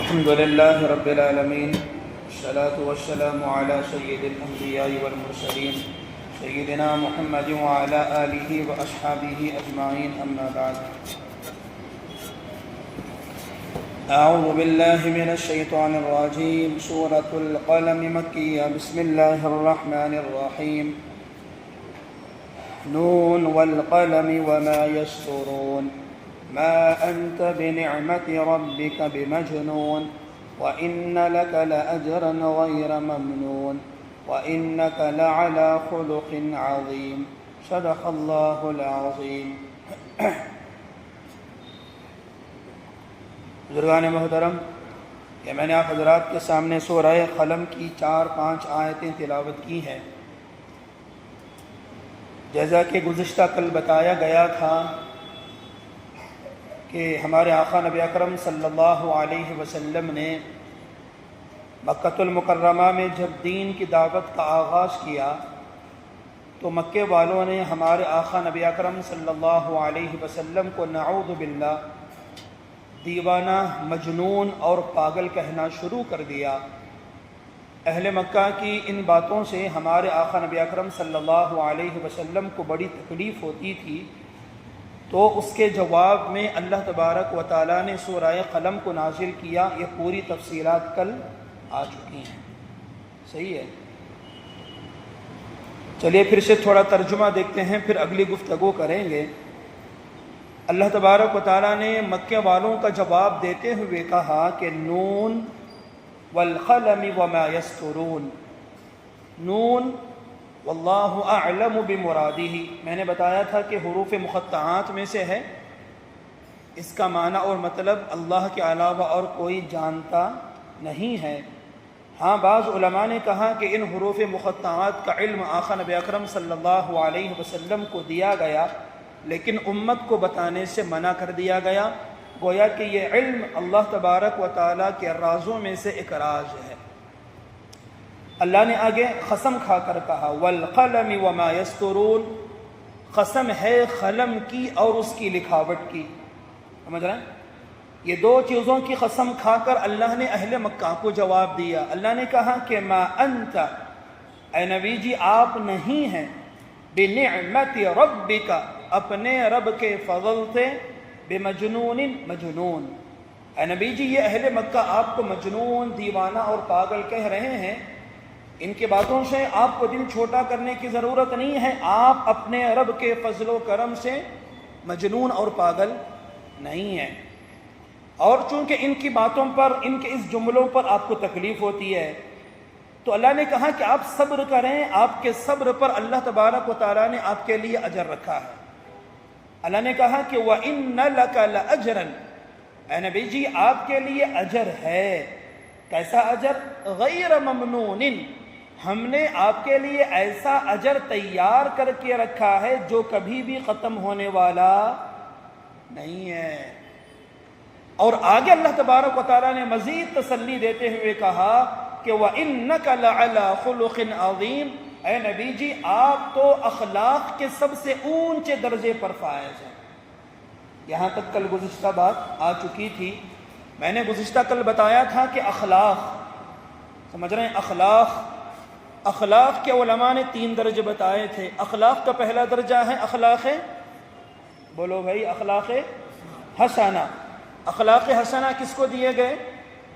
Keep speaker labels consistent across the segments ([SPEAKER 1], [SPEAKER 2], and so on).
[SPEAKER 1] الحمد لله رب العالمين، الصلاة والسلام على سيد الأنبياء والمرسلين سيدنا محمد وعلى آله وأصحابه أجمعين، أما بعد. أعوذ بالله من الشيطان الرجيم. سورة القلم مكية. بسم الله الرحمن الرحيم. نون والقلم وما يسطرون ما أنت بنعمة ربك بمجنون وإن لك لأجرا غير ممنون وإنك لعلى خلق عظيم. صدق الله العظيم. بزرگان محترم، کہ میں نے آپ حضرات کے سامنے سورہ قلم کی 4-5 آیتیں تلاوت کی ہیں. جیسا کہ گزشتہ کل بتایا گیا تھا کہ ہمارے آقا نبی اکرم صلی اللہ علیہ وسلم نے مکہ المکرمہ میں جب دین کی دعوت کا آغاز کیا تو مکے والوں نے ہمارے آقا نبی اکرم صلی اللہ علیہ وسلم کو نعوذ باللہ دیوانہ، مجنون اور پاگل کہنا شروع کر دیا. اہل مکہ کی ان باتوں سے ہمارے آقا نبی اکرم صلی اللہ علیہ وسلم کو بڑی تکلیف ہوتی تھی، تو اس کے جواب میں اللہ تبارک و تعالیٰ نے سورہ قلم کو نازل کیا. یہ پوری تفصیلات کل آ چکی ہیں. صحیح ہے؟ چلیے پھر سے تھوڑا ترجمہ دیکھتے ہیں، پھر اگلی گفتگو کریں گے. اللہ تبارک و تعالیٰ نے مکہ والوں کا جواب دیتے ہوئے کہا کہ نون والقلم وما یسطرون. نون واللہ اعلم بمرادہ، میں نے بتایا تھا کہ حروف مقطعات میں سے ہے. اس کا معنی اور مطلب اللہ کے علاوہ اور کوئی جانتا نہیں ہے. ہاں، بعض علماء نے کہا کہ ان حروف مقطعات کا علم آقا نبی اکرم صلی اللہ علیہ وسلم کو دیا گیا، لیکن امت کو بتانے سے منع کر دیا گیا. گویا کہ یہ علم اللہ تبارک و تعالیٰ کے رازوں میں سے ایک راز ہے. اللہ نے آگے قسم کھا کر کہا والقلم وما یسطرون، قسم ہے قلم کی اور اس کی لکھاوٹ کی. سمجھ رہے ہیں؟ یہ دو چیزوں کی قسم کھا کر اللہ نے اہل مکہ کو جواب دیا. اللہ نے کہا کہ ما انت، اے نبی جی آپ نہیں ہیں، بنعمت ربک، اپنے رب کے فضل سے، بمجنون، مجنون. اے نبی جی یہ اہل مکہ آپ کو مجنون، دیوانہ اور پاگل کہہ رہے ہیں. ان کی باتوں سے آپ کو دل چھوٹا کرنے کی ضرورت نہیں ہے. آپ اپنے رب کے فضل و کرم سے مجنون اور پاگل نہیں ہیں. اور چونکہ ان کی باتوں پر، ان کے اس جملوں پر آپ کو تکلیف ہوتی ہے، تو اللہ نے کہا کہ آپ صبر کریں. آپ کے صبر پر اللہ تبارک و تعالیٰ نے آپ کے لیے اجر رکھا ہے. اللہ نے کہا کہ وَإِنَّ لَكَ لَأَجْرًا، اے نبی جی آپ کے لیے اجر ہے. کیسا اجر؟ غیر ممنون، ہم نے آپ کے لیے ایسا اجر تیار کر کے رکھا ہے جو کبھی بھی ختم ہونے والا نہیں ہے. اور آگے اللہ تبارک و تعالیٰ نے مزید تسلی دیتے ہوئے کہا کہ وَإِنَّكَ لَعَلَى خُلُقٍ عَظِيمٍ، اے نبی جی آپ تو اخلاق کے سب سے اونچے درجے پر فائز ہیں. یہاں تک کل گزشتہ بات آ چکی تھی. میں نے گزشتہ کل بتایا تھا کہ اخلاق، سمجھ رہے ہیں، اخلاق کے علماء نے 3 درجے بتائے تھے. اخلاق کا پہلا درجہ ہے اخلاق، بولو بھائی، اخلاق حسنہ. اخلاق حسنہ کس کو دیے گئے؟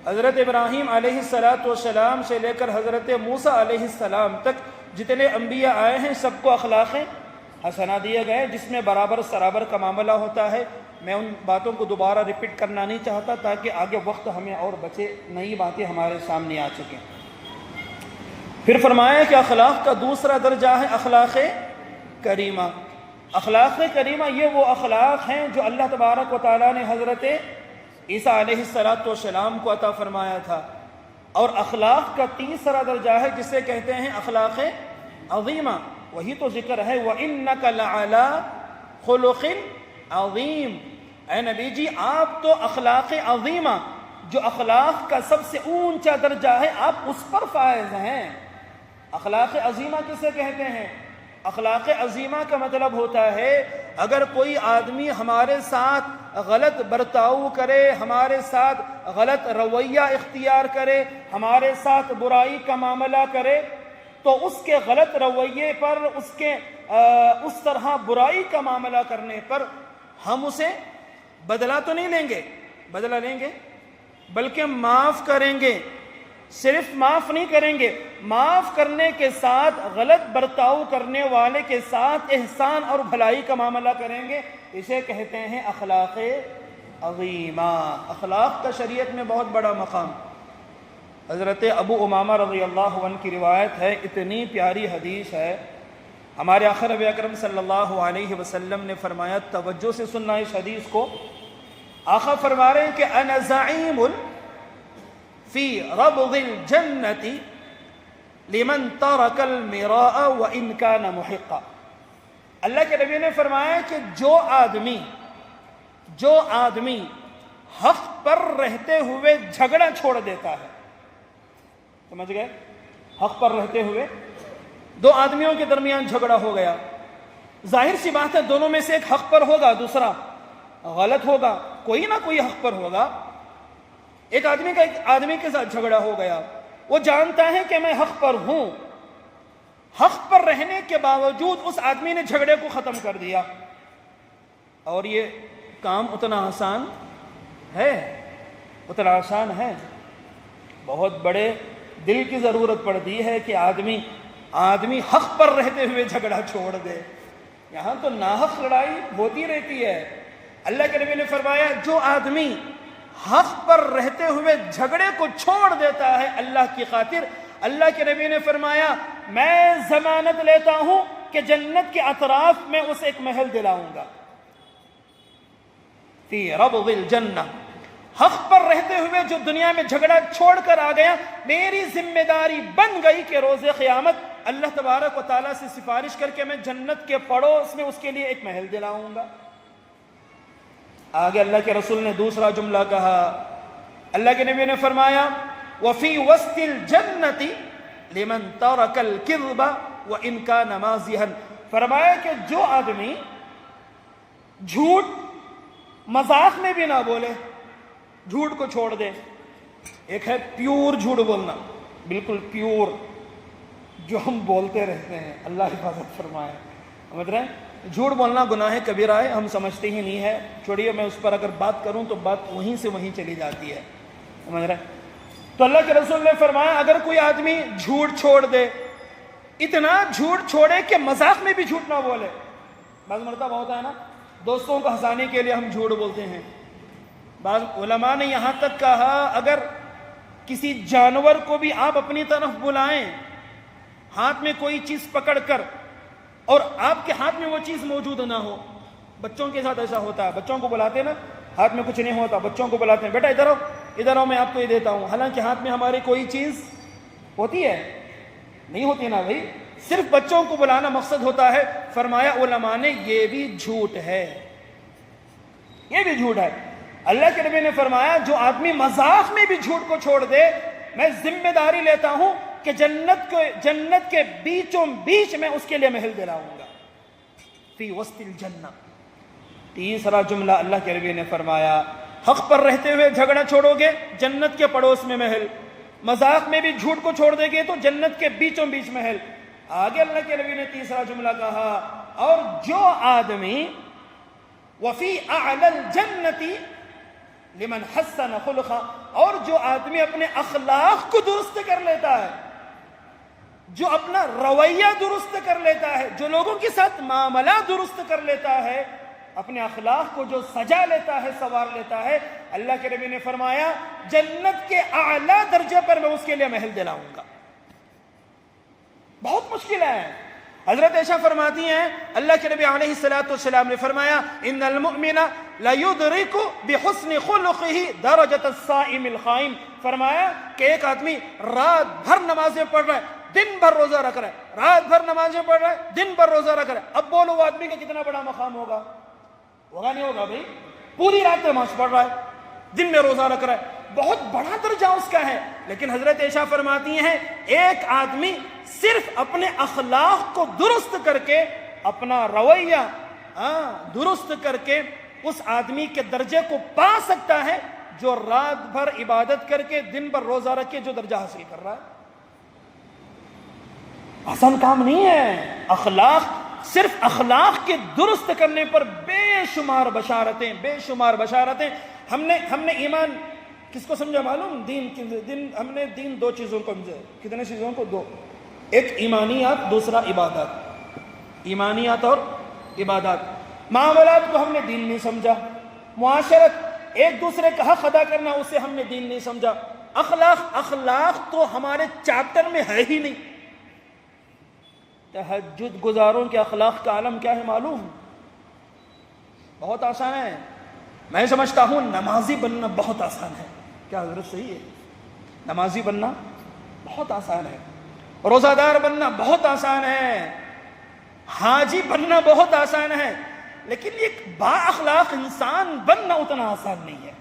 [SPEAKER 1] حضرت ابراہیم علیہ السلام سے لے کر حضرت موسیٰ علیہ السلام تک جتنے انبیاء آئے ہیں سب کو اخلاق حسنہ دیے گئے، جس میں برابر سرابر کا معاملہ ہوتا ہے. میں ان باتوں کو دوبارہ ریپیٹ کرنا نہیں چاہتا تاکہ آگے وقت ہمیں اور بچے، نئی باتیں ہمارے سامنے آ سکیں. پھر فرمایا کہ اخلاق کا دوسرا درجہ ہے اخلاق کریمہ. اخلاق کریمہ یہ وہ اخلاق ہیں جو اللہ تبارک و تعالیٰ نے حضرت عیسیٰ علیہ السلام کو عطا فرمایا تھا. اور اخلاق کا تیسرا درجہ ہے جسے کہتے ہیں اخلاق عظیمہ. وہی تو ذکر ہے وَإِنَّكَ لَعَلَى خُلُقٍ عَظِيمٍ، اے نبی جی آپ تو اخلاق عظیمہ، جو اخلاق کا سب سے اونچا درجہ ہے، آپ اس پر فائز ہیں. اخلاق عظیمہ کسے کہتے ہیں؟ اخلاق عظیمہ کا مطلب ہوتا ہے اگر کوئی آدمی ہمارے ساتھ غلط برتاؤ کرے، ہمارے ساتھ غلط رویہ اختیار کرے، ہمارے ساتھ برائی کا معاملہ کرے، تو اس کے غلط رویے پر، اس طرح برائی کا معاملہ کرنے پر ہم اسے بدلہ تو نہیں لیں گے، بدلہ لیں گے بلکہ معاف کریں گے۔ صرف معاف نہیں کریں گے، معاف کرنے کے ساتھ غلط برتاؤ کرنے والے کے ساتھ احسان اور بھلائی کا معاملہ کریں گے۔ اسے کہتے ہیں اخلاق عظیمہ۔ اخلاق کا شریعت میں بہت بڑا مقام۔ حضرت ابو امامہ رضی اللہ عنہ کی روایت ہے، اتنی پیاری حدیث ہے، ہمارے آخر نبی اکرم صلی اللہ علیہ وسلم نے فرمایا، توجہ سے سننا اس حدیث کو، آقا فرما رہے ہیں کہ انا زعیم فی ربض الجنت لمن ترک المراء وان کان محقا۔ اللہ کے نبی نے فرمایا کہ جو آدمی حق پر رہتے ہوئے جھگڑا چھوڑ دیتا ہے، سمجھ گئے؟ حق پر رہتے ہوئے دو آدمیوں کے درمیان جھگڑا ہو گیا، ظاہر سی بات ہے دونوں میں سے ایک حق پر ہوگا، دوسرا غلط ہوگا، کوئی نہ کوئی حق پر ہوگا۔ ایک آدمی کے ساتھ جھگڑا ہو گیا، وہ جانتا ہے کہ میں حق پر ہوں، حق پر رہنے کے باوجود اس آدمی نے جھگڑے کو ختم کر دیا، اور یہ کام اتنا آسان ہے، بہت بڑے دل کی ضرورت پڑتی ہے کہ آدمی حق پر رہتے ہوئے جھگڑا چھوڑ دے۔ یہاں تو ناحق لڑائی ہوتی رہتی ہے۔ اللہ کے نبی نے فرمایا جو آدمی حق پر رہتے ہوئے جھگڑے کو چھوڑ دیتا ہے اللہ کی خاطر، اللہ کے نبی نے فرمایا میں ضمانت لیتا ہوں کہ جنت کے اطراف میں اسے ایک محل دلاؤں گا۔ فی ربض الجنہ، حق پر رہتے ہوئے جو دنیا میں جھگڑا چھوڑ کر آ گیا، میری ذمہ داری بن گئی کہ روز قیامت اللہ تبارک و تعالیٰ سے سفارش کر کے میں جنت کے پڑوس میں اس کے لیے ایک محل دلاؤں گا۔ آگے اللہ کے رسول نے دوسرا جملہ کہا، اللہ کے نبی نے فرمایا وَفِي وَسْطِ الْجَنَّةِ لِمَنْ تَرَكَ الْكِذْبَ وَإِنْ كَانَ مَازِحًا۔ فرمایا کہ جو آدمی جھوٹ مذاق میں بھی نہ بولے، جھوٹ کو چھوڑ دے۔ ایک ہے پیور جھوٹ بولنا، بالکل پیور جو ہم بولتے رہتے ہیں، اللہ حفاظت فرمائے۔ سمجھ رہے ہیں؟ جھوٹ بولنا گناہ کبیرہ ہے، ہم سمجھتے ہی نہیں ہے، چھوڑیے میں اس پر اگر بات کروں تو بات وہیں سے وہیں چلی جاتی ہے، سمجھ رہے ہیں؟ تو اللہ کے رسول نے فرمایا اگر کوئی آدمی جھوٹ چھوڑ دے، اتنا جھوٹ چھوڑے کہ مذاق میں بھی جھوٹ نہ بولے۔ بعض مرتبہ ہوتا ہے نا، دوستوں کو ہنسانے کے لیے ہم جھوٹ بولتے ہیں۔ بعض علماء نے یہاں تک کہا اگر کسی جانور کو بھی آپ اپنی طرف بلائیں، ہاتھ میں کوئی چیز پکڑ کر، اور آپ کے ہاتھ میں وہ چیز موجود نہ ہو، بچوں کے ساتھ ایسا ہوتا ہے، بچوں کو بلاتے ہیں نا، ہاتھ میں کچھ نہیں ہوتا، بچوں کو بلاتے ہیں بیٹا ادھر آؤ میں آپ کو یہ دیتا ہوں، حالانکہ ہاتھ میں ہمارے کوئی چیز ہوتی ہے نہیں ہوتی نا بھائی، صرف بچوں کو بلانا مقصد ہوتا ہے۔ فرمایا علماء نے یہ بھی جھوٹ ہے، یہ بھی جھوٹ ہے۔ اللہ کے نبی نے فرمایا جو آدمی مذاق میں بھی جھوٹ کو چھوڑ دے، میں ذمہ داری لیتا ہوں کہ جنت کے بیچوں بیچ میں اس کے لیے محل دلاؤں گا، فی وسط الجنہ۔ تیسرا جملہ اللہ کے نبی نے فرمایا حق پر رہتے ہوئے جھگڑا چھوڑو گے، جنت کے پڑوس میں محل، مذاق میں بھی جھوٹ کو چھوڑ دے گے تو جنت کے بیچوں بیچ محل۔ آگے اللہ کے نبی نے تیسرا جملہ کہا، اور جو آدمی وفی اعلی الجنت لمن حسن خلقا، اور جو آدمی اپنے اخلاق کو درست کر لیتا ہے، جو اپنا رویہ درست کر لیتا ہے، جو لوگوں کے ساتھ معاملہ درست کر لیتا ہے، اپنے اخلاق کو جو سجا لیتا ہے، سنوار لیتا ہے، اللہ کے نبی نے فرمایا جنت کے اعلیٰ درجے پر میں اس کے لیے محل دلاؤں گا۔ بہت مشکل ہے۔ حضرت عائشہ فرماتی ہیں اللہ کے نبی علیہ السلام نے فرمایا ان المؤمن لیدرک بحسن خلقہ درجۃ الصائم القائم۔ فرمایا کہ ایک آدمی رات بھر نمازیں پڑھ رہا ہے، دن بھر روزہ رکھ رہا ہے، رات بھر نمازیں پڑھ رہا ہے، دن بھر روزہ رکھ رہا ہے، اب بولو وہ آدمی کا کتنا بڑا مقام ہوگا؟ ہوگا نہیں ہوگا بھائی؟ پوری رات نماز پڑھ رہا ہے، دن میں روزہ رکھ رہا ہے، بہت بڑا درجہ اس کا ہے۔ لیکن حضرت عائشہ فرماتی ہیں ایک آدمی صرف اپنے اخلاق کو درست کر کے، اپنا رویہ درست کر کے، اس آدمی کے درجے کو پا سکتا ہے جو رات بھر عبادت کر کے دن بھر روزہ رکھ کے جو درجہ حاصل کر رہا ہے. آسان کام نہیں ہے. صرف اخلاق کے درست کرنے پر بے شمار بشارتیں. ہم نے ایمان کس کو سمجھا معلوم؟ ہم نے دین دو چیزوں کو سمجھا. کتنے چیزوں کو؟ دو. ایک ایمانیات، دوسرا عبادات. ایمانیات اور عبادات. معاملات کو ہم نے دین نہیں سمجھا. معاشرت، ایک دوسرے کا حق ادا کرنا، اسے ہم نے دین نہیں سمجھا. اخلاق تو ہمارے چیپٹر میں ہے ہی نہیں. تہجد گزاروں کے اخلاق کا عالم کیا ہے معلوم؟ بہت آسان ہے. میں سمجھتا ہوں نمازی بننا بہت آسان ہے. کیا حضرت صحیح ہے؟ نمازی بننا بہت آسان ہے. روزہ دار بننا بہت آسان ہے. حاجی بننا بہت آسان ہے. لیکن ایک با اخلاق انسان بننا اتنا آسان نہیں ہے.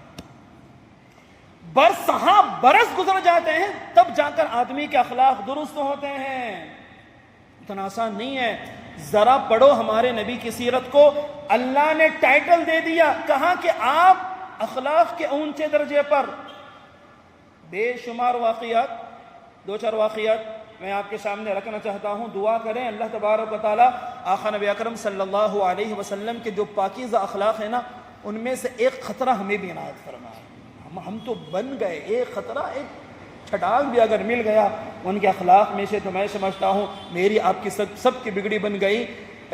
[SPEAKER 1] برس گزر جاتے ہیں تب جا کر آدمی کے اخلاق درست ہوتے ہیں. اتنا آسان نہیں ہے. ذرا پڑھو ہمارے نبی کی سیرت کو. اللہ نے ٹائٹل دے دیا، کہا کہ آپ اخلاق کے اونچے درجے پر. بے شمار واقعات، دو چار واقعات میں آپ کے سامنے رکھنا چاہتا ہوں. دعا کریں اللہ تبارک و تعالی آقا نبی اکرم صلی اللہ علیہ وسلم کے جو پاکیزہ اخلاق ہیں نا، ان میں سے ایک خطرہ ہمیں بھی عنایت فرمائے. ہم تو بن گئے. ایک خطرہ، ایک چھٹانگ بھی اگر مل گیا ان کے اخلاق میں سے، تو میں سمجھتا ہوں میری آپ کی سب کی بگڑی بن گئی.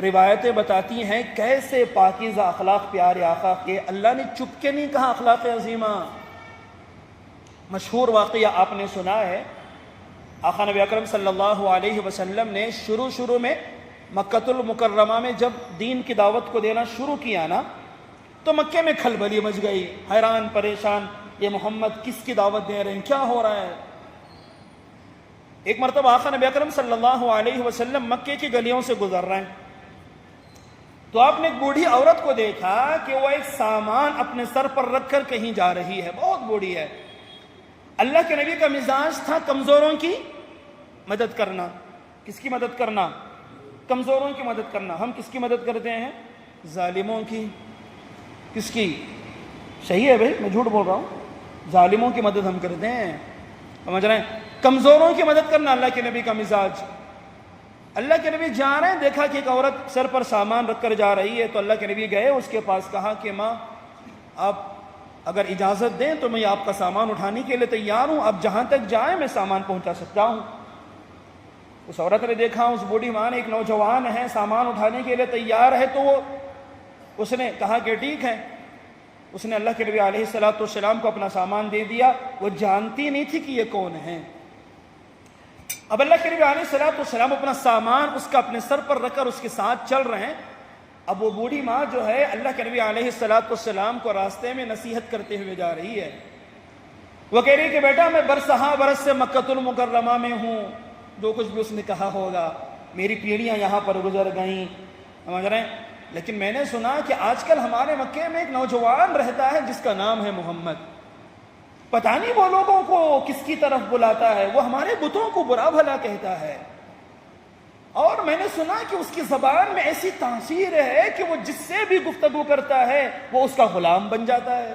[SPEAKER 1] روایتیں بتاتی ہیں کیسے پاکیزہ اخلاق پیارے آقا کے. اللہ نے چپ کے نہیں کہا اخلاق عظیمہ. مشہور واقعہ آپ نے سنا ہے. آقا نبی اکرم صلی اللہ علیہ وسلم نے شروع میں مکۃ المکرمہ میں جب دین کی دعوت کو دینا شروع کیا نا، تو مکے میں کھلبلی مچ گئی. حیران پریشان، یہ محمد کس کی دعوت دے رہے ہیں؟ کیا ہو رہا ہے؟ ایک مرتبہ آقا نبی اکرم صلی اللہ علیہ وسلم مکے کی گلیوں سے گزر رہے ہیں، تو آپ نے ایک بوڑھی عورت کو دیکھا کہ وہ ایک سامان اپنے سر پر رکھ کر کہیں جا رہی ہے. بہت بوڑھی ہے. اللہ کے نبی کا مزاج تھا کمزوروں کی مدد کرنا. کس کی مدد کرنا؟ کمزوروں کی مدد کرنا. ہم کس کی مدد کرتے ہیں؟ ظالموں کی. کس کی؟ صحیح ہے بھائی، میں جھوٹ بول رہا ہوں؟ ظالموں کی مدد ہم کرتے ہیں. سمجھ رہے ہیں؟ کمزوروں کی مدد کرنا اللہ کے نبی کا مزاج. اللہ کے نبی جا رہے ہیں، دیکھا کہ ایک عورت سر پر سامان رکھ کر جا رہی ہے، تو اللہ کے نبی گئے اس کے پاس، کہا کہ ماں آپ اگر اجازت دیں تو میں آپ کا سامان اٹھانے کے لیے تیار ہوں. آپ جہاں تک جائیں میں سامان پہنچا سکتا ہوں. اس عورت نے دیکھا اس بوڑھی ماں نے ایک نوجوان ہے سامان اٹھانے کے لیے تیار ہے، تو اس نے کہا کہ ٹھیک ہے. اس نے اللہ کے نبی علیہ السلام کو اپنا سامان دے دیا. وہ جانتی نہیں تھی کہ یہ کون ہے. اب اللہ کے نبی علیہ السلام اپنا سامان اس کا اپنے سر پر رکھ کر اس کے ساتھ چل رہے ہیں. اب وہ بوڑھی ماں جو ہے اللہ کے نبی علیہ السلام کو راستے میں نصیحت کرتے ہوئے جا رہی ہے. وہ کہہ رہی کہ بیٹا میں برس سے مکۃ المکرمہ میں ہوں. جو کچھ بھی اس نے کہا ہوگا، میری پیڑھیاں یہاں پر گزر گئیں. سمجھ رہے ہیں؟ لیکن میں نے سنا کہ آج کل ہمارے مکے میں ایک نوجوان رہتا ہے جس کا نام ہے محمد. پتہ نہیں وہ لوگوں کو کس کی طرف بلاتا ہے، وہ ہمارے بتوں کو برا بھلا کہتا ہے. اور میں نے سنا کہ اس کی زبان میں ایسی تاثیر ہے کہ وہ جس سے بھی گفتگو کرتا ہے وہ اس کا غلام بن جاتا ہے.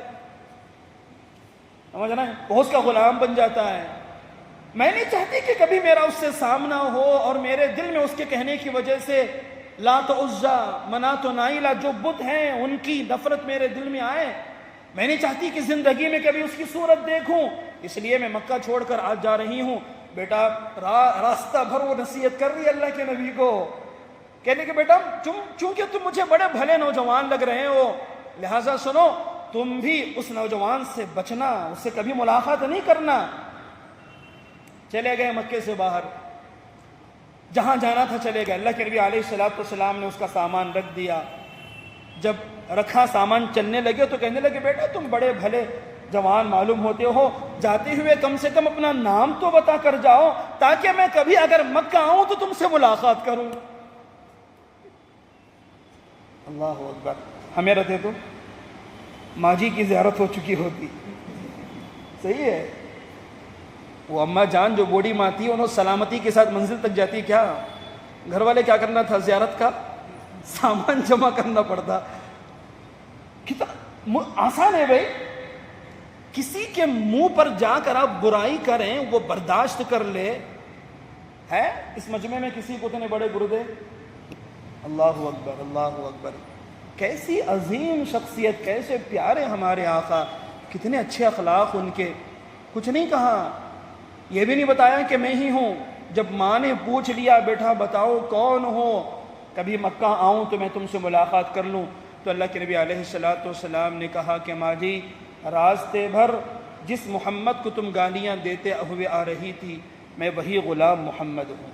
[SPEAKER 1] سمجھ رہے ہیں؟ وہ اس کا غلام بن جاتا ہے. میں نہیں چاہتی کہ کبھی میرا اس سے سامنا ہو اور میرے دل میں اس کے کہنے کی وجہ سے لات و عزا، منات و نائلہ جو بت ہیں ان کی نفرت میرے دل میں آئے. میں نہیں چاہتی کہ زندگی میں کبھی اس کی صورت دیکھوں. اس لیے میں مکہ چھوڑ کر آج جا رہی ہوں. بیٹا راستہ بھر وہ نصیحت کر رہی ہے اللہ کے نبی کو، کہنے کہ بیٹا چونکہ تم مجھے بڑے بھلے نوجوان لگ رہے ہو، لہٰذا سنو تم بھی اس نوجوان سے بچنا، اس سے کبھی ملاقات نہیں کرنا. چلے گئے مکے سے باہر، جہاں جانا تھا چلے گئے. اللہ کے نبی علیہ السلام نے اس کا سامان رکھ دیا. جب رکھا سامان چلنے لگے تو کہنے لگے بیٹا تم بڑے بھلے جوان معلوم ہوتے ہو، جاتے ہوئے کم سے کم اپنا نام تو بتا کر جاؤ تاکہ میں کبھی اگر مکہ آؤں تو تم سے ملاقات کروں. اللہ اکبر. ہمیں رہتے تو ماجی کی زیارت ہو چکی ہوتی. صحیح ہے. وہ اماں جان جو بوڑھی ماں تھی انہوں سلامتی کے ساتھ منزل تک جاتی. کیا گھر والے کیا کرنا تھا؟ زیارت کا سامان جمع کرنا پڑتا. کتنا آسان ہے بھائی، کسی کے منہ پر جا کر آپ برائی کریں وہ برداشت کر لے، ہے اس مجمع میں کسی کو اتنے بڑے گردے؟ اللہ اکبر اللہ اکبر، کیسی عظیم شخصیت، کیسے پیارے ہمارے آقا، کتنے اچھے اخلاق ان کے، کچھ نہیں کہا، یہ بھی نہیں بتایا کہ میں ہی ہوں۔ جب ماں نے پوچھ لیا بیٹا بتاؤ کون ہو، کبھی مکہ آؤں تو میں تم سے ملاقات کر لوں، تو اللہ کے نبی علیہ السلام نے کہا کہ ماں جی راستے بھر جس محمد کو تم گالیاں دیتے ہوئے آ رہی تھی میں وہی غلام محمد ہوں،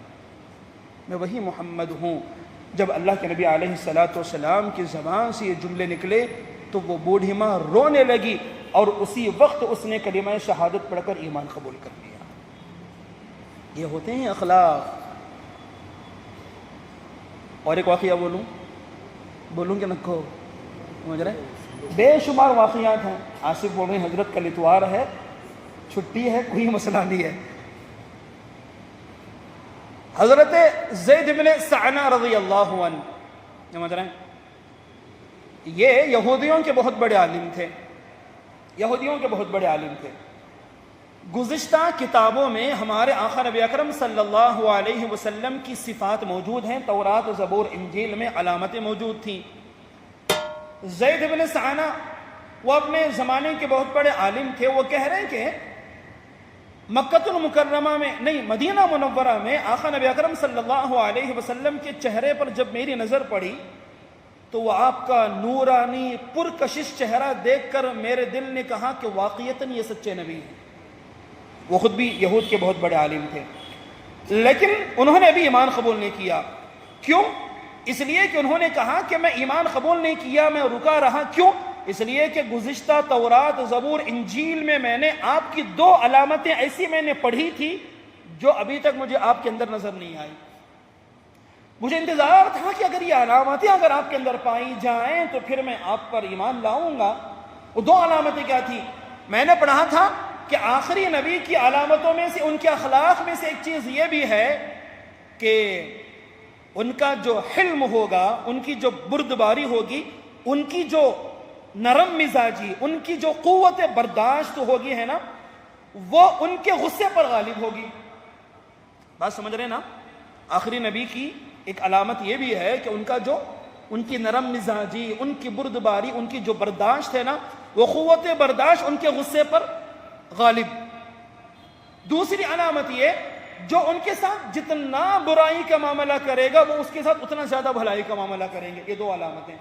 [SPEAKER 1] میں وہی محمد ہوں۔ جب اللہ کے نبی علیہ السلام کی زبان سے یہ جملے نکلے تو وہ بوڑھی ماں رونے لگی، اور اسی وقت اس نے کلمہ شہادت پڑھ کر ایمان قبول کر لیا۔ یہ ہوتے ہیں اخلاق۔ اور ایک واقعہ بولوں کہ نکو سمجھ رہے؟ بے شمار واقعات ہیں۔ آصف بول رہے ہیں حضرت کل اتوار ہے، چھٹی ہے، کوئی مسئلہ نہیں ہے۔ حضرت زید بن سعنہ رضی اللہ عنہ، سمجھ رہے ہیں، یہ یہودیوں کے بہت بڑے عالم تھے، یہودیوں کے بہت بڑے عالم تھے۔ گزشتہ کتابوں میں ہمارے آقا نبی اکرم صلی اللہ علیہ وسلم کی صفات موجود ہیں، تورات، زبور، انجیل میں علامتیں موجود تھیں۔ زید بن سعنہ وہ اپنے زمانے کے بہت بڑے عالم تھے، وہ کہہ رہے ہیں کہ مکہ المکرمہ میں نہیں، مدینہ منورہ میں آقا نبی اکرم صلی اللہ علیہ وسلم کے چہرے پر جب میری نظر پڑی تو وہ آپ کا نورانی پرکشش چہرہ دیکھ کر میرے دل نے کہا کہ واقعتاً یہ سچے نبی ہیں۔ وہ خود بھی یہود کے بہت بڑے عالم تھے، لیکن انہوں نے ابھی ایمان قبول نہیں کیا۔ کیوں؟ اس لیے کہ انہوں نے کہا کہ میں ایمان قبول نہیں کیا، میں رکا رہا۔ کیوں؟ اس لیے کہ گزشتہ تورات، زبور، انجیل میں نے آپ کی دو علامتیں ایسی میں نے پڑھی تھی جو ابھی تک مجھے آپ کے اندر نظر نہیں آئی۔ مجھے انتظار تھا کہ اگر یہ علامتیں اگر آپ کے اندر پائی جائیں تو پھر میں آپ پر ایمان لاؤں گا۔ وہ دو علامتیں کیا تھی؟ میں نے پڑھا تھا کہ آخری نبی کی علامتوں میں سے، ان کے اخلاق میں سے ایک چیز یہ بھی ہے کہ ان کا جو حلم ہوگا، ان کی جو بردباری ہوگی، ان کی جو نرم مزاجی، ان کی جو قوت برداشت ہوگی ہے نا، وہ ان کے غصے پر غالب ہوگی۔ بات سمجھ رہے ہیں نا؟ آخری نبی کی ایک علامت یہ بھی ہے کہ ان کی نرم مزاجی، ان کی بردباری، ان کی جو برداشت ہے نا، وہ قوت برداشت ان کے غصے پر غالب۔ دوسری علامت یہ، جو ان کے ساتھ جتنا برائی کا معاملہ کرے گا وہ اس کے ساتھ اتنا زیادہ بھلائی کا معاملہ کریں گے۔ یہ دو علامتیں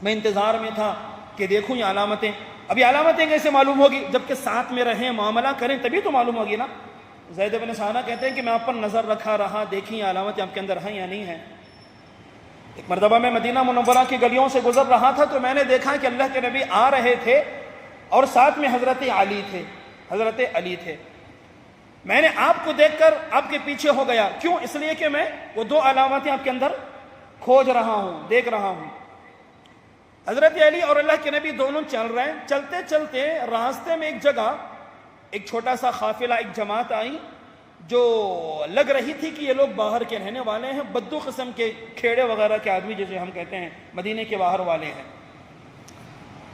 [SPEAKER 1] میں انتظار میں تھا کہ دیکھوں یہ علامتیں۔ ابھی علامتیں کیسے معلوم ہوگی؟ جبکہ ساتھ میں رہیں، معاملہ کریں، تبھی تو معلوم ہوگی نا۔ زید بن سعنہ کہتے ہیں کہ میں آپ پر نظر رکھا رہا، دیکھیں یہ علامتیں آپ کے اندر ہیں یا نہیں ہیں۔ ایک مرتبہ میں مدینہ منورہ کی گلیوں سے گزر رہا تھا تو میں نے دیکھا کہ اللہ کے نبی آ رہے تھے اور ساتھ میں حضرت علی تھے۔ میں نے آپ کو دیکھ کر آپ کے پیچھے ہو گیا۔ کیوں؟ اس لیے کہ میں وہ دو علامتیں آپ کے اندر کھوج رہا ہوں، دیکھ رہا ہوں۔ حضرت علی اور اللہ کے نبی دونوں چل رہے ہیں، چلتے چلتے راستے میں ایک جگہ ایک چھوٹا سا قافلہ، ایک جماعت آئی جو لگ رہی تھی کہ یہ لوگ باہر کے رہنے والے ہیں، بدو قسم کے، کھیڑے وغیرہ کے آدمی جیسے ہم کہتے ہیں، مدینے کے باہر والے ہیں۔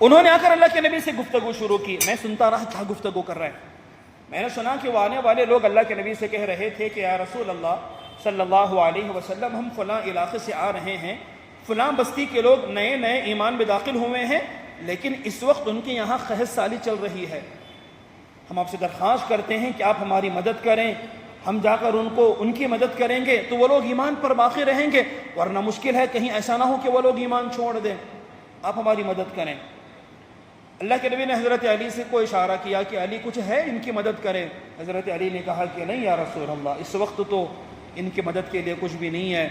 [SPEAKER 1] انہوں نے آ کر اللہ کے نبی سے گفتگو شروع کی۔ میں سنتا رہا کیا گفتگو کر رہے ہیں۔ میں نے سنا کہ وہ آنے والے لوگ اللہ کے نبی سے کہہ رہے تھے کہ یا رسول اللہ صلی اللہ علیہ وسلم، ہم فلاں علاقے سے آ رہے ہیں، فلاں بستی کے لوگ نئے نئے ایمان میں داخل ہوئے ہیں، لیکن اس وقت ان کے یہاں قحط سالی چل رہی ہے۔ ہم آپ سے درخواست کرتے ہیں کہ آپ ہماری مدد کریں، ہم جا کر ان کی مدد کریں گے تو وہ لوگ ایمان پر باقی رہیں گے، ورنہ مشکل ہے کہیں ایسا نہ ہو کہ وہ لوگ ایمان چھوڑ دیں، آپ ہماری مدد کریں۔ اللہ کے نبی نے حضرت علی سے کو اشارہ کیا کہ علی کچھ ہے ان کی مدد کریں۔ حضرت علی نے کہا کہ نہیں یا رسول اللہ، اس وقت تو ان کی مدد کے لیے کچھ بھی نہیں ہے۔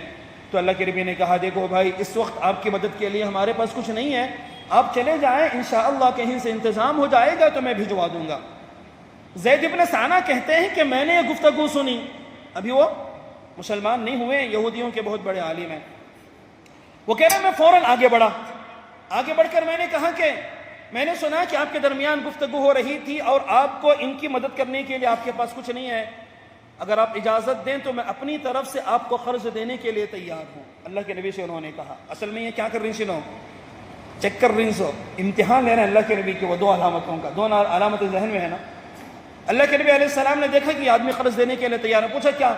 [SPEAKER 1] تو اللہ کے نبی نے کہا دیکھو بھائی، اس وقت آپ کی مدد کے لیے ہمارے پاس کچھ نہیں ہے، آپ چلے جائیں، انشاءاللہ کہیں سے انتظام ہو جائے گا تو میں بھجوا دوں گا۔ زید بن سعنہ کہتے ہیں کہ میں نے یہ گفتگو سنی، ابھی وہ مسلمان نہیں ہوئے، یہودیوں کے بہت بڑے عالم ہیں۔ وہ کہہ رہے میں فوراً آگے بڑھ کر میں نے کہا کہ میں نے سنا کہ آپ کے درمیان گفتگو ہو رہی تھی اور آپ کو ان کی مدد کرنے کے لیے آپ کے پاس کچھ نہیں ہے، اگر آپ اجازت دیں تو میں اپنی طرف سے آپ کو قرض دینے کے لیے تیار ہوں۔ اللہ کے نبی سے انہوں نے کہا، اصل میں یہ کیا کر رہی سنو، چیک کر رہی سو امتحان لینا اللہ کے نبی کے وہ 2 علامتوں کا. 2 علامتیں ذہن میں ہے نا. اللہ کے نبی علیہ السلام نے دیکھا کہ آدمی قرض دینے کے لیے تیار ہے. پوچھا کیا؟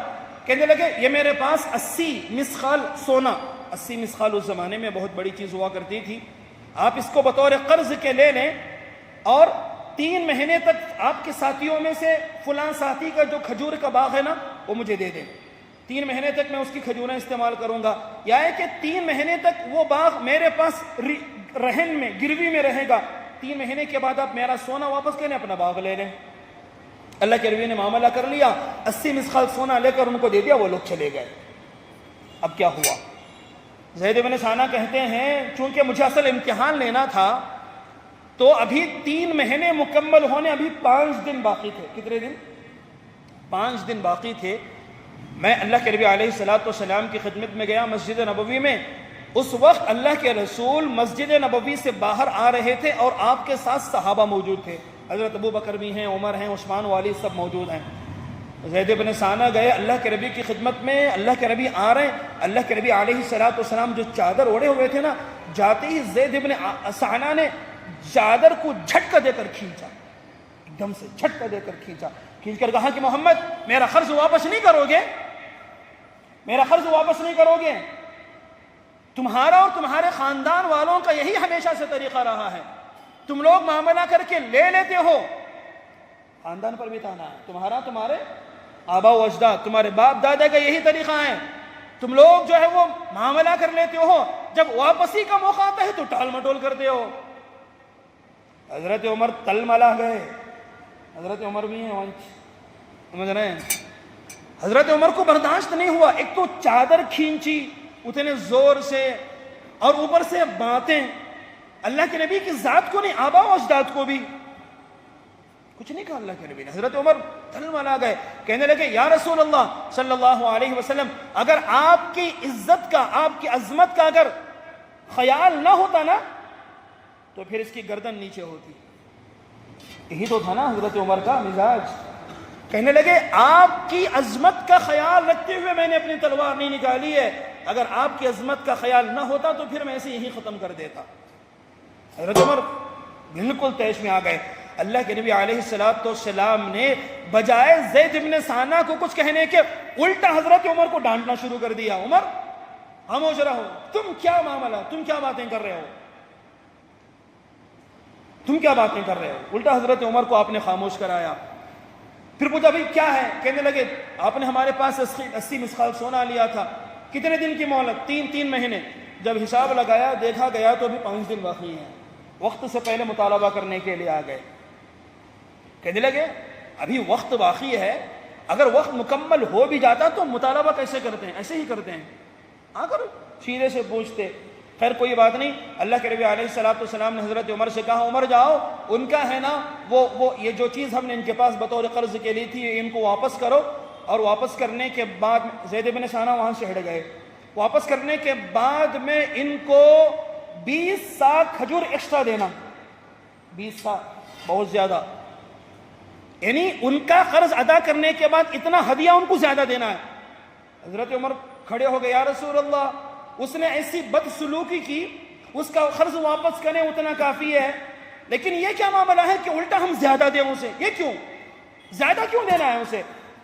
[SPEAKER 1] کہنے لگے یہ میرے پاس 80 مسخال سونا. 80 مسخال اس زمانے میں بہت بڑی چیز ہوا کرتی تھی. آپ اس کو بطور قرض کے لے لیں اور 3 مہینے تک آپ کے ساتھیوں میں سے فلاں ساتھی کا جو کھجور کا باغ ہے نا وہ مجھے دے دیں. 3 مہینے تک میں اس کی کھجوریں استعمال کروں گا. یا ہے کہ 3 مہینے تک وہ باغ میرے پاس رہن میں گروی میں رہے گا. 3 مہینے کے بعد آپ میرا سونا واپس کریں, اپنا باغ لے لیں. اللہ کے نبی نے معاملہ کر لیا, 80 مسخال سونا لے کر ان کو دے دیا, وہ لوگ چلے گئے. اب کیا ہوا؟ زید بن ثانہ کہتے ہیں چونکہ مجھے اصل امتحان لینا تھا تو ابھی 3 مہینے مکمل ہونے ابھی 5 دن باقی تھے. کتنے دن؟ 5 دن باقی تھے. میں اللہ کے نبی علیہ السلام کی خدمت میں گیا مسجد نبوی میں. اس وقت اللہ کے رسول مسجد نبوی سے باہر آ رہے تھے اور آپ کے ساتھ صحابہ موجود تھے. حضرت ابو بکر بھی ہیں, عمر ہیں, عثمان والی سب موجود ہیں. زید بن ثانہ گئے اللہ کے نبی کی خدمت میں. اللہ کے نبی آ رہے ہیں. اللہ کے نبی علیہ السلام جو چادر اوڑھے ہوئے تھے نا, جاتے ہی زید بن ثانہ نے چادر کو جھٹکا دے کر کھینچا. ایک دم سے جھٹکا دے کر کھینچ کر کہا کہ محمد میرا قرض واپس نہیں کرو گے؟ میرا قرض واپس نہیں کرو گے؟ تمہارا اور تمہارے خاندان والوں کا یہی ہمیشہ سے طریقہ رہا ہے. تم لوگ معاملہ کر کے لے لیتے ہو, خاندان پر بھی تانا ہے. تمہارے آبا و اجداد, تمہارے باپ دادا کا یہی طریقہ ہے. تم لوگ جو ہے وہ معاملہ کر لیتے ہو, جب واپسی کا موقع آتا ہے تو ٹال مٹول کرتے ہو. حضرت عمر تل ملا گئے. حضرت عمر بھی ہیں, سمجھ رہے ہیں؟ حضرت عمر کو برداشت نہیں ہوا. ایک تو چادر کھینچی اتنے زور سے اور اوپر سے باتیں. اللہ کے نبی کی ذات کو نہیں, آبا و اجداد کو بھی کچھ نہیں کہا اللہ کے نبی نے. حضرت عمر تل ملا گئے. کہنے لگے یا رسول اللہ صلی اللہ علیہ وسلم, اگر آپ کی عزت کا, آپ کی عظمت کا اگر خیال نہ ہوتا نا تو پھر اس کی گردن نیچے ہوتی. یہی تو تھا نا حضرت عمر کا مزاج. کہنے لگے آپ کی عظمت کا خیال رکھتے ہوئے میں نے اپنی تلوار نہیں نکالی ہے. اگر آپ کی عظمت کا خیال نہ ہوتا تو پھر میں اسے یہی ختم کر دیتا. حضرت عمر بالکل طیش میں آ گئے. اللہ کے نبی علیہ السلام نے بجائے زید بن ثانہ کو کچھ کہنے کے الٹا حضرت عمر کو ڈانٹنا شروع کر دیا. عمر خاموش رہو, تم کیا معاملہ, تم کیا باتیں کر رہے ہو, تم کیا باتیں کر رہے ہو. الٹا حضرت عمر کو آپ نے خاموش کرایا. پھر پوچھا بھائی کیا ہے؟ کہنے لگے آپ نے ہمارے پاس 80 مسخال سونا لیا تھا. کتنے دن کی مہلت؟ 3 مہینے. جب حساب لگایا دیکھا گیا تو ابھی 5 دن باقی ہیں. وقت سے پہلے مطالبہ کرنے کے لیے آ گئے. کہنے لگے ابھی وقت باقی ہے, اگر وقت مکمل ہو بھی جاتا تو مطالبہ کیسے کرتے ہیں؟ ایسے ہی کرتے ہیں, آ کر سیدھے سے پوچھتے. خیر کوئی بات نہیں. اللہ کے نبی علیہ السلام نے حضرت عمر سے کہا عمر جاؤ, ان کا ہے نا وہ یہ جو چیز ہم نے ان کے پاس بطور قرض کے لی تھی ان کو واپس کرو. اور واپس کرنے کے بعد زید بن ثانہ وہاں سے ہٹ گئے. واپس کرنے کے بعد میں ان کو 20 سا کھجور ایکسٹرا دینا. 20 سا بہت زیادہ, یعنی ان کا قرض ادا کرنے کے بعد اتنا ہدیہ ان کو زیادہ دینا ہے. حضرت عمر کھڑے ہو گئے, یا رسول اللہ اس نے ایسی بدسلوکی کی, اس کا قرض واپس کریں اتنا کافی ہے, لیکن یہ کیا معاملہ ہے کہ الٹا ہم زیادہ دیں اسے, یہ کیوں, زیادہ کیوں دینا ہے اسے؟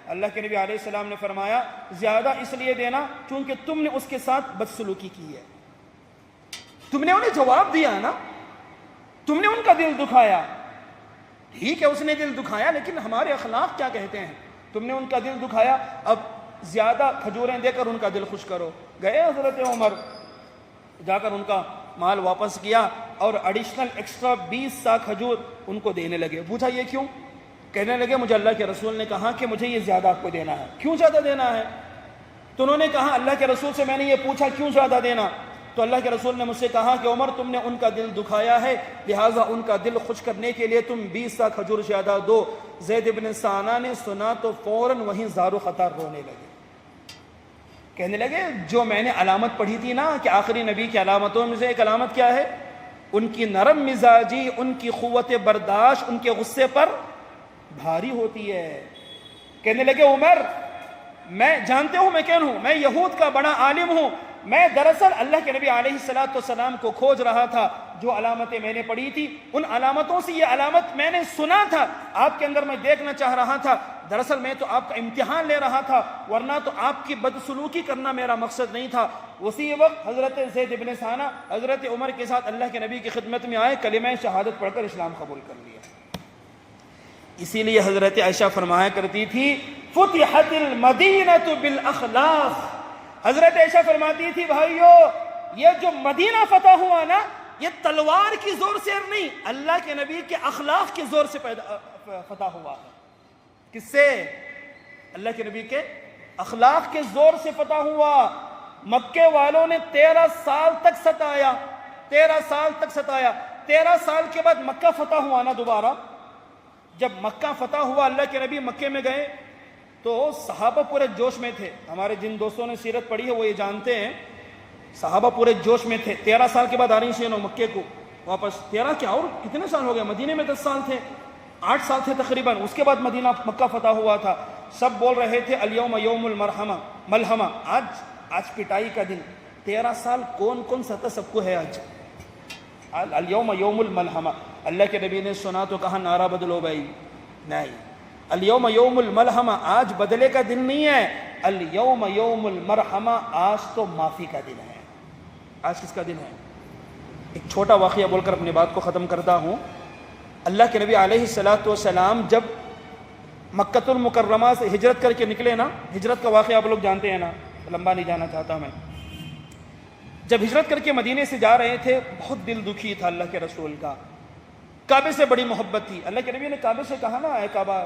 [SPEAKER 1] اللہ کے نبی علیہ السلام نے فرمایا زیادہ اس لیے دینا کیونکہ تم نے اس کے ساتھ بدسلوکی کی ہے, تم نے انہیں جواب دیا نا, تم نے ان کا دل دکھایا. ٹھیک ہے اس نے دل دکھایا, لیکن ہمارے اخلاق کیا کہتے ہیں؟ تم نے ان کا دل دکھایا, اب زیادہ کھجوریں دے کر ان کا دل خوش کرو. گئے حضرت عمر, جا کر ان کا مال واپس کیا اور ایڈیشنل ایکسٹرا 20 سا کھجور ان کو دینے لگے. پوچھا یہ کیوں؟ کہنے لگے مجھے اللہ کے رسول نے کہا کہ مجھے یہ زیادہ آپ کو دینا ہے. کیوں زیادہ دینا ہے؟ تو انہوں نے کہا اللہ کے رسول سے میں نے یہ پوچھا کیوں زیادہ دینا, تو اللہ کے رسول نے مجھ سے کہا کہ عمر تم نے ان کا دل دکھایا ہے, لہٰذا ان کا دل خوش کرنے کے لیے تم 20 سا کھجور زیادہ دو. زید بن ثانہ نے سنا تو فوراً وہیں زار و خطار رونے لگے. کہنے لگے جو میں نے علامت پڑھی تھی نا کہ آخری نبی کی علامتوں میں سے ایک علامت کیا ہے؟ ان کی نرم مزاجی, ان کی قوت برداشت ان کے غصے پر بھاری ہوتی ہے. کہنے لگے عمر میں جانتے ہوں میں کون ہوں, میں یہود کا بڑا عالم ہوں, میں دراصل اللہ کے نبی علیہ السلام کو کھوج رہا تھا. جو علامتیں میں نے پڑھی تھی ان علامتوں سے یہ علامت میں نے سنا تھا, آپ کے اندر میں دیکھنا چاہ رہا تھا. دراصل میں تو آپ کا امتحان لے رہا تھا, ورنہ تو آپ کی بدسلوکی کرنا میرا مقصد نہیں تھا. اسی وقت حضرت زید بن ثانہ حضرت عمر کے ساتھ اللہ کے نبی کی خدمت میں آئے, کلمہ شہادت پڑھ کر اسلام قبول کر لیا. اسی لیے حضرت عائشہ فرمایا کرتی تھی فتحت المدینۃ بالاخلاق. حضرت عائشہ فرماتی تھی بھائیو یہ جو مدینہ فتح ہوا نا, یہ تلوار کی زور سے نہیں, اللہ کے نبی کے اخلاق کے زور سے فتح ہوا ہے. کس سے؟ اللہ کے نبی کے اخلاق کے زور سے فتح ہوا. مکے والوں نے 13 سال تک ستایا, 13 سال تک ستایا. 13 سال کے بعد مکہ فتح ہوا نا دوبارہ. جب مکہ فتح ہوا, اللہ کے نبی مکے میں گئے تو صحابہ پورے جوش میں تھے. ہمارے جن دوستوں نے سیرت پڑھی ہے وہ یہ جانتے ہیں صحابہ پورے جوش میں تھے. 13 سال کے بعد آ رہی ہیں مکے کو واپس. 13 کیا اور کتنے سال ہو گئے, مدینے میں 10 سال تھے, 8 سال تھے تقریباً. اس کے بعد مدینہ مکہ فتح ہوا تھا. سب بول رہے تھے الیوم یوم الملحمہ, آج پٹائی کا دن. 13 سال کون کون ستا سب کو ہے آج الیوم یوم الملحمہ. اللہ کے نبی نے سنا تو کہا نعرہ بدلو بھائی, نہیں, الیوم یوم الملحمہ آج بدلے کا دن نہیں ہے, الیوم یوم المرحمہ آج تو معافی کا دن ہے. آج کس کا دن ہے؟ ایک چھوٹا واقعہ بول کر اپنی بات کو ختم کرتا ہوں. اللہ کے نبی علیہ السلام جب مکۃ المکرمہ سے ہجرت کر کے نکلے نا, ہجرت کا واقعہ آپ لوگ جانتے ہیں نا, لمبا نہیں جانا چاہتا میں. جب ہجرت کر کے مدینے سے جا رہے تھے بہت دل دکھی تھا اللہ کے رسول کا, کعبے سے بڑی محبت تھی. اللہ کے نبی نے کعبے سے کہا نا, اے کعبہ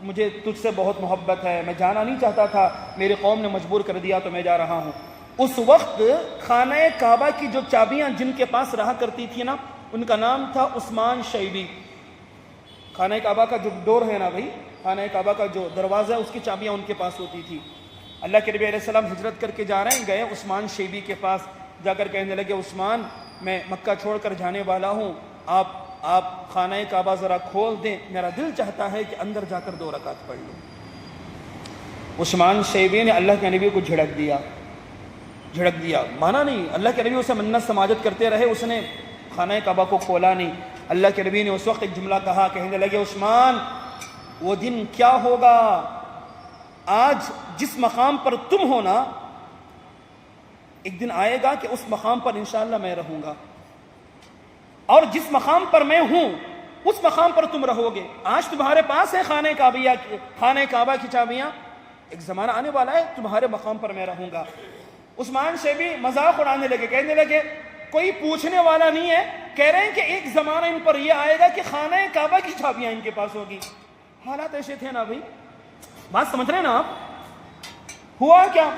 [SPEAKER 1] مجھے تجھ سے بہت محبت ہے, میں جانا نہیں چاہتا تھا, میری قوم نے مجبور کر دیا تو میں جا رہا ہوں. اس وقت خانہ کعبہ کی جو چابیاں جن کے پاس رہا کرتی تھی نا, ان کا نام تھا عثمان شیبی. خانہ کعبہ کا جو ڈور ہے نا بھائی, خانہ کعبہ کا جو دروازہ ہے اس کی چابیاں ان کے پاس ہوتی تھی. اللہ کے نبی علیہ السلام ہجرت کر کے جا رہے ہیں, گئے عثمان شیبی کے پاس, جا کر کہنے لگے عثمان میں مکہ چھوڑ کر جانے والا ہوں, آپ خانہ کعبہ ذرا کھول دیں, میرا دل چاہتا ہے کہ اندر جا کر 2 رکعت پڑھ لوں. عثمان شیبی نے اللہ کے نبی کو جھڑک دیا, مانا نہیں. اللہ کے نبی اسے منت سماجت کرتے رہے, اس نے خانہ کعبہ کو کھولا نہیں. اللہ کے نبی نے اس وقت ایک جملہ کہا, کہنے لگے عثمان وہ دن کیا ہوگا, آج جس مقام پر تم ہو نا, ایک دن آئے گا کہ اس مقام پر انشاءاللہ میں رہوں گا, اور جس مقام پر میں ہوں اس مقام پر تم رہو گے. آج تمہارے پاس ہے خانہ کعبہ کی چابیاں, ایک زمانہ آنے والا ہے تمہارے مقام پر میں رہوں گا. عثمان شیبی مذاق اڑانے لگے, کہنے لگے کوئی پوچھنے والا نہیں ہے, کہہ رہے ہیں کہ ایک زمانہ ان پر یہ آئے گا کہ خانہ کعبہ کی چابیاں ان کے پاس ہوگی. حالات ایسے تھے نا بھائی, بات سمجھ رہے ہیں نا آپ. ہوا کیا,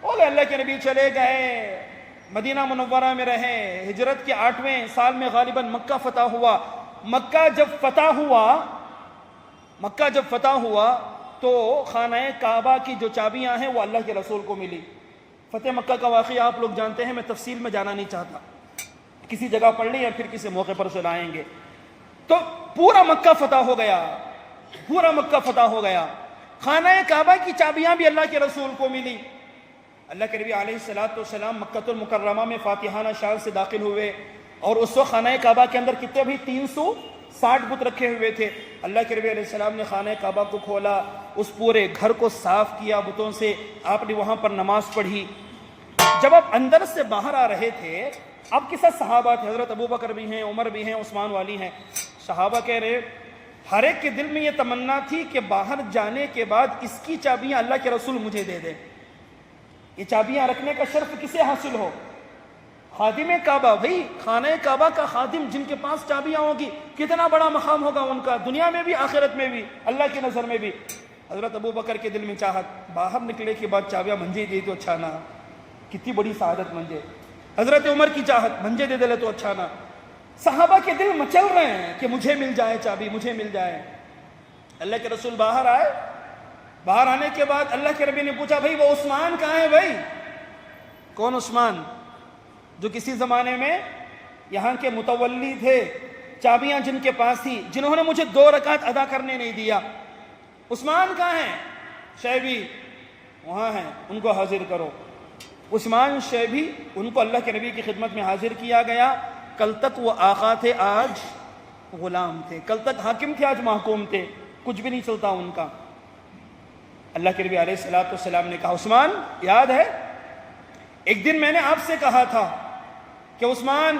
[SPEAKER 1] ہو گئے اللہ کے نبی چلے گئے, مدینہ منورہ میں رہے. ہجرت کے 8ویں سال میں غالباً مکہ فتح ہوا. مکہ جب فتح ہوا تو خانہ کعبہ کی جو چابیاں ہیں وہ اللہ کے رسول کو ملی. فتح مکہ کا واقعہ آپ لوگ جانتے ہیں, میں تفصیل میں جانا نہیں چاہتا, کسی جگہ پڑھ لیں یا پھر کسی موقع پر سنائیں گے. تو پورا مکہ فتح ہو گیا. خانہ کعبہ کی چابیاں بھی اللہ کے رسول کو ملی. اللہ کے نبی علیہ السلام مکۃ المکرمہ میں فاتحانہ شان سے داخل ہوئے, اور اس وقت خانہ کعبہ کے اندر کتنے بھی 360 بت رکھے ہوئے تھے. اللہ کے نبی علیہ السلام نے خانہ کعبہ کو کھولا, اس پورے گھر کو صاف کیا بتوں سے, آپ نے وہاں پر نماز پڑھی. جب آپ اندر سے باہر آ رہے تھے, آپ کے ساتھ صحابہ تھے, حضرت ابو بکر بھی ہیں, عمر بھی ہیں, عثمان والی ہیں. صحابہ کہہ رہے ہر ایک کے دل میں یہ تمنا تھی کہ باہر جانے کے بعد اس کی چابیاں اللہ کے رسول مجھے دے دے. یہ چابیاں رکھنے کا شرف کسے حاصل ہو؟ خادم کعبہ. بھائی خانہ کعبہ کا خادم جن کے پاس چابیاں ہوگی, کتنا بڑا مقام ہوگا ان کا, دنیا میں بھی آخرت میں بھی, اللہ کی نظر میں بھی. حضرت ابو بکر کے دل میں چاہت, باہر نکلے کے بعد چابیاں منجے دے تو اچھا نہ, کتنی بڑی سعادت منجے. حضرت عمر کی چاہت, منجے دے دے تو اچھا نہ. صحابہ کے دل مچل رہے ہیں کہ مجھے مل جائے چابی, مجھے مل جائے. اللہ کے رسول باہر آئے. باہر آنے کے بعد اللہ کے نبی نے پوچھا, بھائی وہ عثمان کہاں ہے بھائی؟ کون عثمان؟ جو کسی زمانے میں یہاں کے متولی تھے, چابیاں جن کے پاس تھی, جنہوں نے مجھے 2 رکعت ادا کرنے نہیں دیا. عثمان کہاں ہیں؟ شیبی وہاں ہیں, ان کو حاضر کرو. عثمان شیبی، ان کو اللہ کے نبی کی خدمت میں حاضر کیا گیا. کل تک وہ آقا تھے، آج غلام تھے. کل تک حاکم تھے، آج محکوم تھے. کچھ بھی نہیں چلتا ان کا. اللہ کے نبی علیہ الصلوۃ والسلام نے کہا عثمان یاد ہے ایک دن میں نے آپ سے کہا تھا کہ عثمان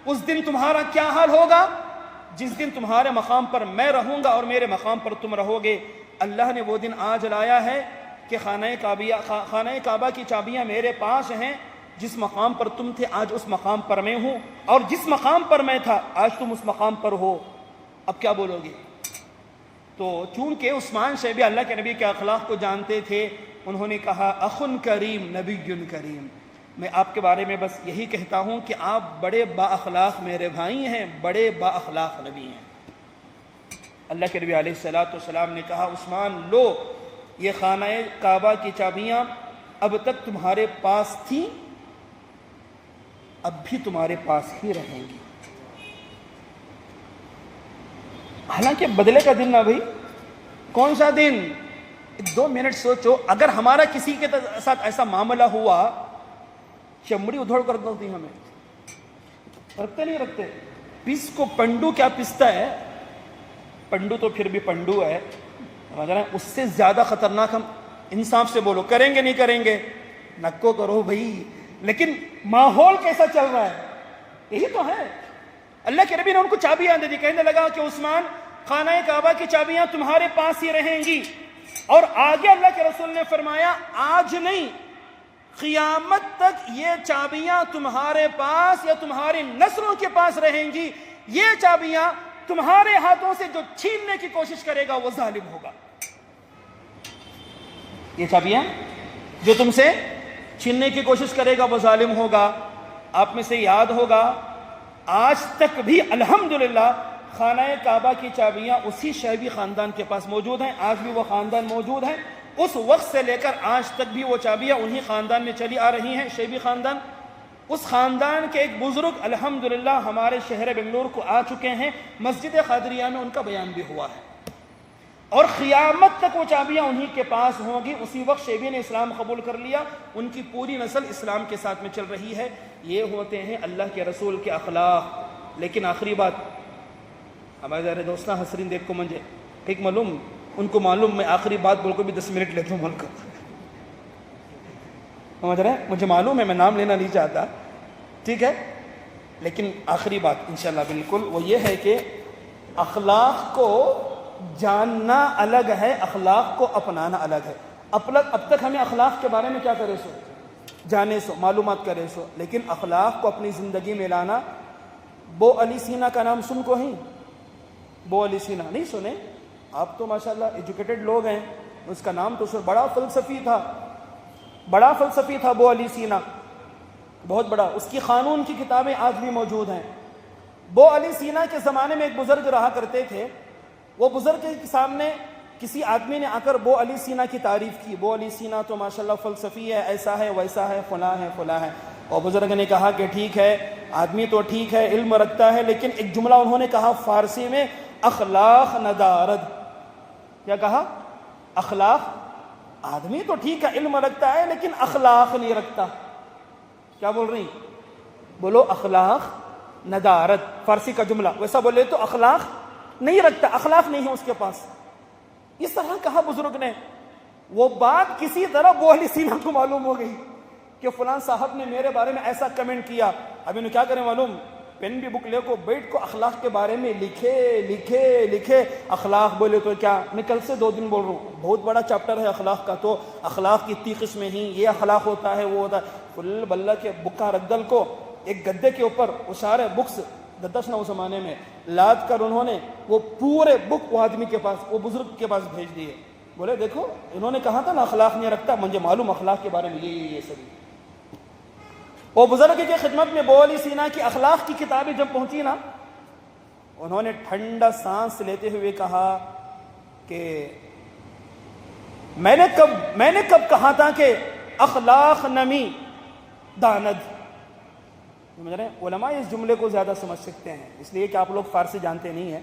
[SPEAKER 1] اس دن تمہارا کیا حال ہوگا جس دن تمہارے مقام پر میں رہوں گا اور میرے مقام پر تم رہو گے. اللہ نے وہ دن آج لایا ہے کہ خانہ کعبہ کی چابیاں میرے پاس ہیں. جس مقام پر تم تھے آج اس مقام پر میں ہوں، اور جس مقام پر میں تھا آج تم اس مقام پر ہو. اب کیا بولو گے؟ تو چونکہ عثمان شیبی اللہ کے نبی کے اخلاق کو جانتے تھے، انہوں نے کہا اخن کریم نبی کریم. میں آپ کے بارے میں بس یہی کہتا ہوں کہ آپ بڑے با اخلاق میرے بھائی ہیں، بڑے با اخلاق نبی ہیں. اللہ کے نبی علیہ الصلوۃ والسلام نے کہا عثمان لو یہ خانہ کعبہ کی چابیاں اب تک تمہارے پاس تھیں، اب بھی تمہارے پاس ہی رہیں گی. حالانکہ بدلے کا دن نہ بھائی، کون سا دن؟ 2 منٹ سوچو، اگر ہمارا کسی کے ساتھ ایسا معاملہ ہوا، چمڑی ادھوڑ کر دو ہمیں رکھتے نہیں رکھتے. پس کو پنڈو کیا پستا ہے، پنڈو تو پھر بھی پنڈو ہے، اس سے زیادہ خطرناک ہم انصاف سے بولو کریں گے نہیں کریں گے؟ نکو کرو بھائی. لیکن ماحول کیسا چل رہا ہے یہی تو ہے. اللہ کے نبی نے ان کو چابیاں دے دی، کہنے لگا کہ عثمان خانہ کعبہ کی چابیاں تمہارے پاس ہی رہیں گی. اور آگے اللہ کے رسول نے فرمایا آج نہیں قیامت تک یہ چابیاں تمہارے پاس یا تمہاری نسلوں کے پاس رہیں گی. یہ چابیاں تمہارے ہاتھوں سے جو چھیننے کی کوشش کرے گا وہ ظالم ہوگا. یہ چابیاں جو تم سے چھیننے کی کوشش کرے گا وہ ظالم ہوگا. آپ میں سے یاد ہوگا آج تک بھی الحمدللہ خانہ کعبہ کی چابیاں اسی شیبی خاندان کے پاس موجود ہیں. آج بھی وہ خاندان موجود ہیں. اس وقت سے لے کر آج تک بھی وہ چابیاں انہی خاندان میں چلی آ رہی ہیں، شیبی خاندان. اس خاندان کے ایک بزرگ الحمدللہ ہمارے شہر بنگلور کو آ چکے ہیں. مسجد قادریہ میں ان کا بیان بھی ہوا ہے، اور قیامت تک وہ چابیاں انہی کے پاس ہوں گی. اسی وقت شیبی نے اسلام قبول کر لیا، ان کی پوری نسل اسلام کے ساتھ میں چل رہی ہے. یہ ہوتے ہیں اللہ کے رسول کے اخلاق. لیکن آخری بات ہمارے دوستاں حسرین دیکھ کو منجے ایک معلوم ان کو معلوم میں آخری بات بول کو بھی 10 منٹ لیتا ہوں ملک سمجھ رہے ہیں. مجھے معلوم ہے میں نام لینا نہیں چاہتا، ٹھیک ہے، لیکن آخری بات انشاءاللہ بالکل وہ یہ ہے کہ اخلاق کو جاننا الگ ہے، اخلاق کو اپنانا الگ ہے. اب تک ہمیں اخلاق کے بارے میں کیا کرے سو جانے سو معلومات کرے سو، لیکن اخلاق کو اپنی زندگی میں لانا. بو علی سینا کا نام سن کو ہی؟ بو علی سینا نہیں سنے آپ تو ماشاءاللہ ایجوکیٹڈ لوگ ہیں. اس کا نام تو بڑا فلسفی تھا، بڑا فلسفی تھا بو علی سینا، بہت بڑا. اس کی قانون کی کتابیں آج بھی موجود ہیں. بو علی سینا کے زمانے میں ایک بزرگ رہا کرتے تھے. وہ بزرگ کے سامنے کسی آدمی نے آ کر بو علی سینا کی تعریف کی. بو علی سینا تو ماشاءاللہ فلسفی ہے، ایسا ہے ویسا ہے فلاں ہے فلاں ہے. اور بزرگ نے کہا کہ ٹھیک ہے آدمی تو ٹھیک ہے علم رکھتا ہے، لیکن ایک جملہ انہوں نے کہا فارسی میں اخلاق ندارد. کیا کہا؟ اخلاق. آدمی تو ٹھیک ہے علم رکھتا ہے لیکن اخلاق نہیں رکھتا. کیا بول رہی؟ بولو اخلاق ندارت. فارسی کا جملہ ویسا بولے تو اخلاق نہیں رکھتا، اخلاق نہیں ہے اس کے پاس. اس طرح کہا بزرگ نے. وہ بات کسی طرح بو علی سینا کو معلوم ہو گئی کہ فلاں صاحب نے میرے بارے میں ایسا کمنٹ کیا. اب انہوں کیا کریں معلوم؟ پین بھی بک لے کو بیٹھ کو اخلاق کے بارے میں لکھے لکھے لکھے. اخلاق بولے تو کیا، میں کل سے 2 دن بول رہا ہوں، بہت بڑا چیپٹر ہے اخلاق کا. تو اخلاق کی 30 قسمیں ہی، یہ اخلاق ہوتا ہے وہ ہوتا ہے. فل بلہ کے بکا رگدل کو ایک گدے کے اوپر وہ سارے بکس گدش نہ اس زمانے میں لاد کر انہوں نے وہ پورے بک وہ آدمی کے پاس، وہ بزرگ کے پاس بھیج دیے. بولے دیکھو انہوں نے کہا تھا نا اخلاق نہیں رکھتا، مجھے معلوم اخلاق کے بارے میں یہ سبھی. وہ بزرگ کی خدمت میں بو علی سینا کی اخلاق کی کتابیں جب پہنچی نا، انہوں نے ٹھنڈا سانس لیتے ہوئے کہا کہ میں نے کب کہا تھا کہ اخلاق نمی داند. سمجھ رہے ہیں؟ علماء اس جملے کو زیادہ سمجھ سکتے ہیں، اس لیے کہ آپ لوگ فارسی جانتے نہیں ہیں.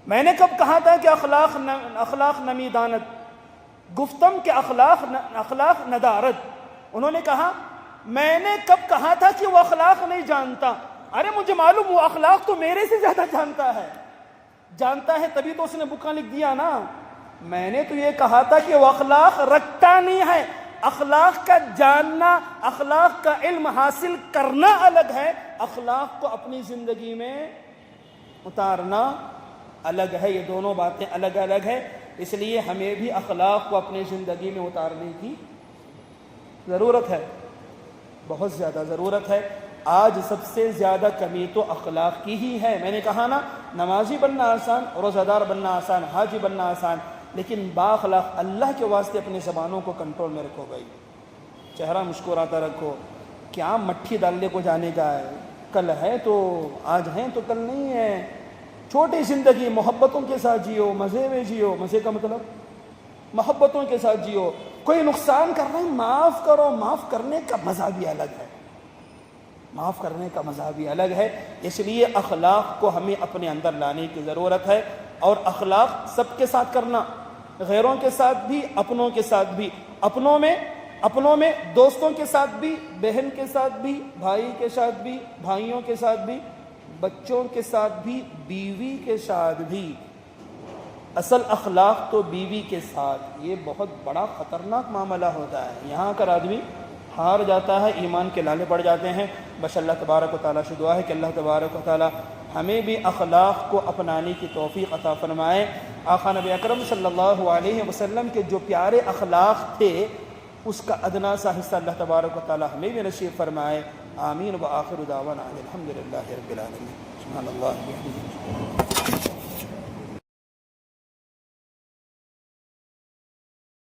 [SPEAKER 1] میں نے کب کہا تھا کہ اخلاق نمی دانت، گفتم کہ اخلاق ندارت. انہوں نے کہا میں نے کب کہا تھا کہ وہ اخلاق نہیں جانتا؟ ارے مجھے معلوم وہ اخلاق تو میرے سے زیادہ جانتا ہے تبھی تو اس نے بکاں لکھ دیا نا۔ میں نے تو یہ کہا تھا کہ وہ اخلاق رکھتا نہیں ہے۔ اخلاق کا جاننا، اخلاق کا علم حاصل کرنا الگ ہے، اخلاق کو اپنی زندگی میں اتارنا الگ ہے۔ یہ دونوں باتیں الگ الگ ہے، اس لیے ہمیں بھی اخلاق کو اپنی زندگی میں اتارنے کی ضرورت ہے، بہت زیادہ ضرورت ہے۔ آج سب سے زیادہ کمی تو اخلاق کی ہی ہے۔ میں نے کہا نا، نمازی بننا آسان، روزہ دار بننا آسان، حاجی بننا آسان، لیکن بااخلاق اللہ کے واسطے اپنی زبانوں کو کنٹرول میں رکھو گئی، چہرہ مسکراتا رکھو۔ کیا مٹھی ڈالنے کو جانے کا ہے؟ کل ہے تو آج ہیں تو کل نہیں ہے۔ چھوٹی زندگی محبتوں کے ساتھ جیو، مزے میں جیو۔ مزے کا مطلب محبتوں کے ساتھ جیو۔ کوئی نقصان کر رہا ہے معاف کرو، معاف کرنے کا مزہ بھی الگ ہے، معاف کرنے کا مزہ بھی الگ ہے۔ اس لیے اخلاق کو ہمیں اپنے اندر لانے کی ضرورت ہے، اور اخلاق سب کے ساتھ کرنا، غیروں کے ساتھ بھی، اپنوں کے ساتھ بھی۔ اپنوں میں دوستوں کے ساتھ بھی، بہن کے ساتھ بھی، بھائی کے ساتھ بھی، بھائیوں کے ساتھ بھی، بچوں کے ساتھ بھی، بیوی کے ساتھ بھی۔ اصل اخلاق تو بیوی کے ساتھ، یہ بہت بڑا خطرناک معاملہ ہوتا ہے۔ یہاں کر آدمی ہار جاتا ہے، ایمان کے لالے پڑ جاتے ہیں۔ بس اللہ تبارک و تعالیٰ سے دعا ہے کہ اللہ تبارک و تعالیٰ ہمیں بھی اخلاق کو اپنانے کی توفیق عطا فرمائے۔ آقا نبی اکرم صلی اللہ علیہ وسلم کے جو پیارے اخلاق تھے، اس کا ادنا سا حصہ اللہ تبارک و تعالیٰ ہمیں بھی نصیب فرمائے۔ آمین۔ وآخر دعوانا الحمدللہ رب العالمین۔ سبحان اللہ۔